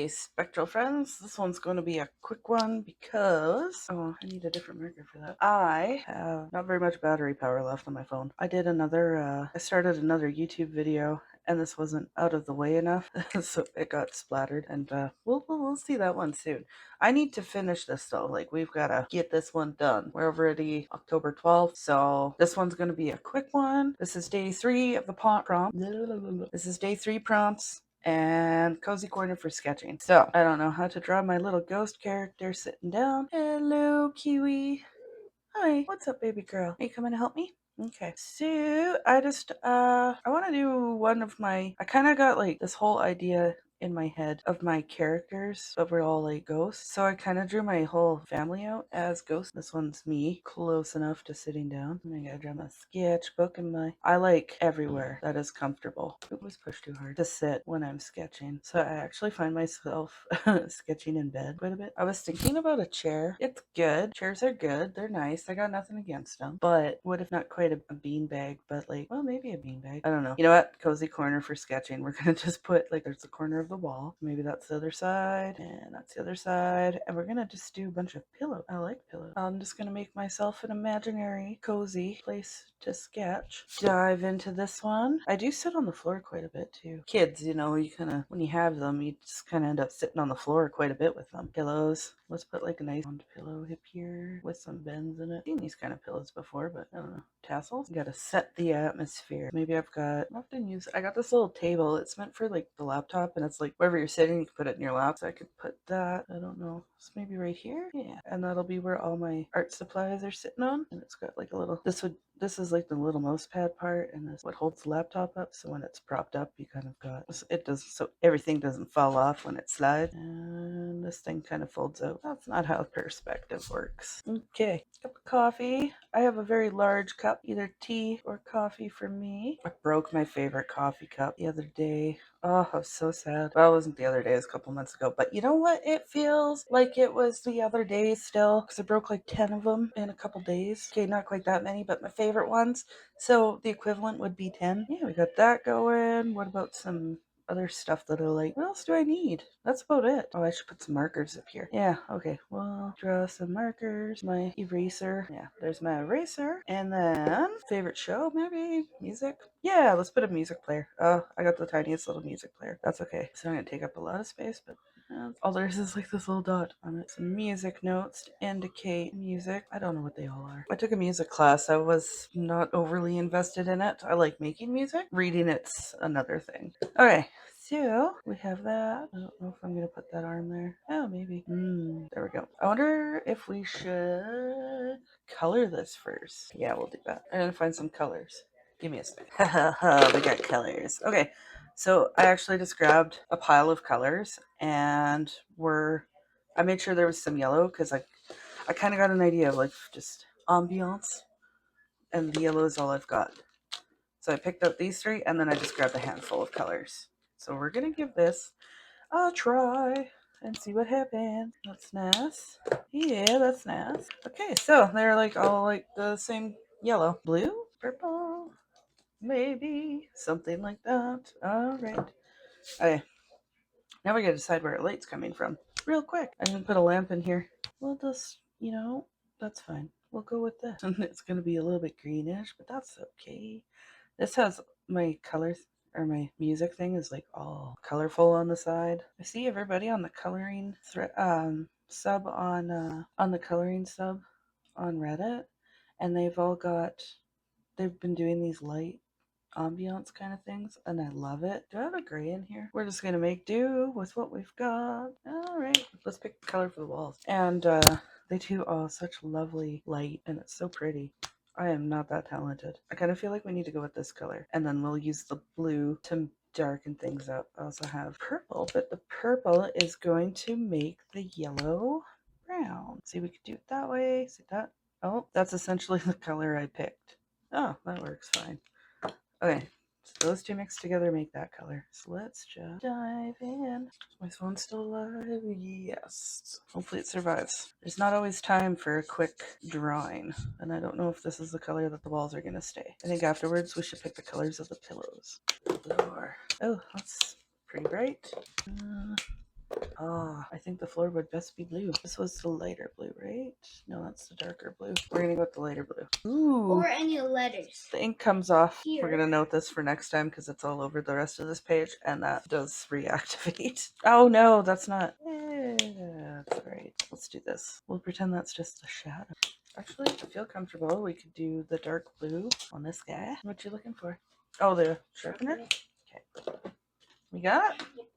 Hey, Spectral friends. This one's going to be a quick one because, oh, I need a different marker for that. I have not very much battery power left on my phone. I started another YouTube video and this wasn't out of the way enough, so it got splattered, and we'll see that one soon. I need to finish this though. Like, we've got to get this one done. We're already October 12th, so this one's going to be a quick one. This is day 3 of the prompt. This is day 3 prompts and cozy corner for sketching. So I don't know how to draw my little ghost character sitting down. Hello, Kiwi. Hi, what's up, baby girl? Are you coming to help me? Okay, so I want to do one of my, I kind of got like this whole idea in my head of my characters, but we're all like ghosts. So I kind of drew my whole family out as ghosts. This one's me, close enough to sitting down. And I gotta draw my sketchbook and I like everywhere that is comfortable. It was pushed too hard to sit when I'm sketching. So I actually find myself sketching in bed quite a bit. I was thinking about a chair. It's good. Chairs are good. They're nice. I got nothing against them. But what if not quite a beanbag, but like, well, maybe a beanbag. I don't know. You know what? Cozy corner for sketching. We're gonna just put, like, there's the corner of the wall. Maybe that's the other side, and that's the other side. And we're gonna just do a bunch of pillows. I like pillows. I'm just gonna make myself an imaginary cozy place to sketch. Dive into this one. I do sit on the floor quite a bit too. Kids, you know, you kind of, when you have them, you just kind of end up sitting on the floor quite a bit with them. Pillows. Let's put like a nice round pillow hip here with some bends in it. I've seen these kind of pillows before, but I don't know. Tassels. You gotta set the atmosphere. Maybe I got this little table. It's meant for like the laptop, and it's like wherever you're sitting, you can put it in your lap. So I could put that, I don't know, it's maybe right here. Yeah. And that'll be where all my art supplies are sitting on. And it's got like a little, this is like the little mouse pad part, and this is what holds the laptop up. So when it's propped up, you kind of got, it does, so everything doesn't fall off when it slides. And this thing kind of folds out. That's not how perspective works. Okay, cup of coffee. I have a very large cup, either tea or coffee for me. I broke my favorite coffee cup the other day. Oh, I was so sad. Well, it wasn't the other day, it was a couple months ago. But you know what? It feels like it was the other day still, because I broke like 10 of them in a couple days. Okay, not quite that many, but my favorite ones. So the equivalent would be 10. Yeah, we got that going. What about some other stuff that I like? What else do I need? That's about it. Oh, I should put some markers up here. Yeah, okay. Well, draw some markers. My eraser. Yeah, there's my eraser. And then, favorite show, maybe? Music? Yeah, let's put a music player. Oh, I got the tiniest little music player. That's okay. It's not going to take up a lot of space, but all there is like this little dot on it. Some music notes to indicate music. I don't know what they all are. I took a music class. I was not overly invested in it. I like making music. Reading it's another thing. Okay, so we have that. I don't know if I'm going to put that arm there. Oh, maybe. There we go. I wonder if we should color this first. Yeah, we'll do that. I'm going to find some colors. Give me a second. We got colors. Okay. So I actually just grabbed a pile of colors, and I made sure there was some yellow because I kind of got an idea of like just ambiance, and the yellow is all I've got. So I picked up these 3, and then I just grabbed a handful of colors. So we're gonna give this a try and see what happens. That's nice. Yeah, that's nice. Okay, so they're like all like the same yellow, blue, purple. Maybe something like that. All right. Okay. Now we gotta decide where our light's coming from. Real quick. I'm gonna put a lamp in here. We'll just, that's fine. We'll go with this. And it's gonna be a little bit greenish, but that's okay. This has my colors, or my music thing is like all colorful on the side. I see everybody on the coloring sub on the coloring sub on Reddit, and they've been doing these light ambiance kind of things, and I love it. Do I have a gray in here? We're just gonna make do with what we've got. All right, let's pick the color for the walls. And they do such lovely light, and it's so pretty. I am not that talented. I kind of feel like we need to go with this color, and then we'll use the blue to darken things up. I also have purple, but the purple is going to make the yellow brown. See, we could do it that way. See that? Oh, that's essentially the color I picked. Oh, that works fine. Okay, so those 2 mixed together make that color. So let's just dive in. Is my phone still alive? Yes. Hopefully it survives. There's not always time for a quick drawing, and I don't know if this is the color that the walls are going to stay. I think afterwards we should pick the colors of the pillows. Oh, that's pretty bright. Oh, I think the floor would best be blue. This was the lighter blue, right? No, that's the darker blue. We're gonna go with the lighter blue. Ooh. Or any letters. The ink comes off. Here. We're gonna note this for next time because it's all over the rest of this page, and that does reactivate. Oh no, that's not. That's right. Let's do this. We'll pretend that's just a shadow. Actually, I feel comfortable. We could do the dark blue on this guy. What you looking for? Oh, the sharpener? Okay. We got it? Yep.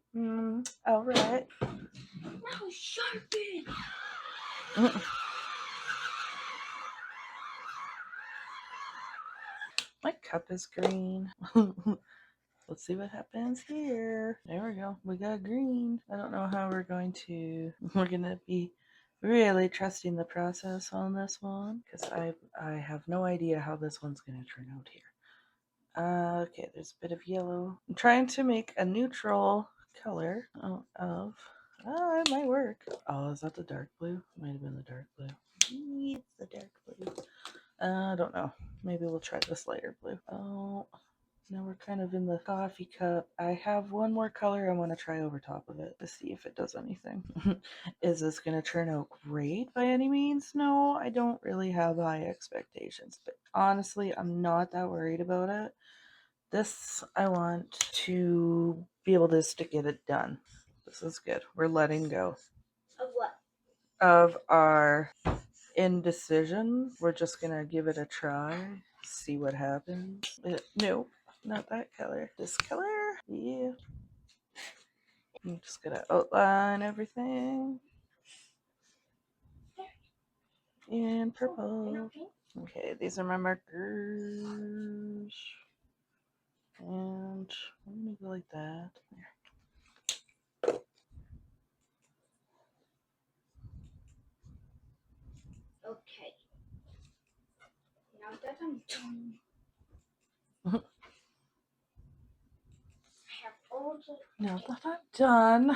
All right. Now sharpen! My cup is green. Let's see what happens here. There we go. We got green. I don't know how we're going to be really trusting the process on this one because I have no idea how this one's going to turn out here. Okay, there's a bit of yellow. I'm trying to make a neutral color of. Oh, it might work. Oh, is that the dark blue? Might have been the dark blue. It's the dark blue. I don't know. Maybe we'll try this lighter blue. Oh, now we're kind of in the coffee cup. I have one more color I want to try over top of it to see if it does anything. Is this going to turn out great by any means? No, I don't really have high expectations, but honestly, I'm not that worried about it. This, I want to be able to get it done. This is good. We're letting go. Of what? Of our indecision. We're just gonna give it a try, see what happens. Nope, not that color. This color? Yeah. I'm just gonna outline everything in purple. Okay, these are my markers. And I'm gonna go like that. Okay. Now that I'm done, I have all the. Now that I'm done.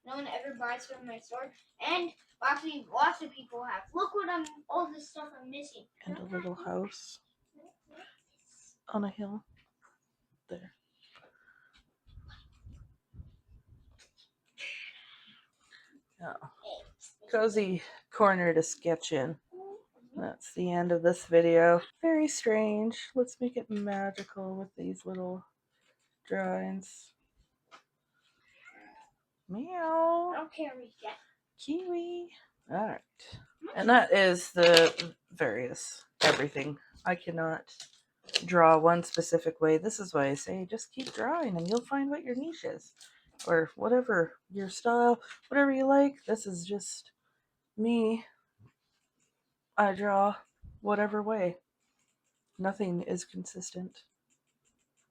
No one ever buys from my store, and actually, lots of people have. Look what all the stuff I'm missing. And a little house on a hill. There. Oh. Cozy corner to sketch in. That's the end of this video. Very strange. Let's make it magical with these little drawings. Meow. I don't care yet. Kiwi. Alright. And that is the various everything. I cannot draw one specific way. This is why I say just keep drawing and you'll find what your niche is. Or whatever your style, whatever you like. This is just me. I draw whatever way. Nothing is consistent.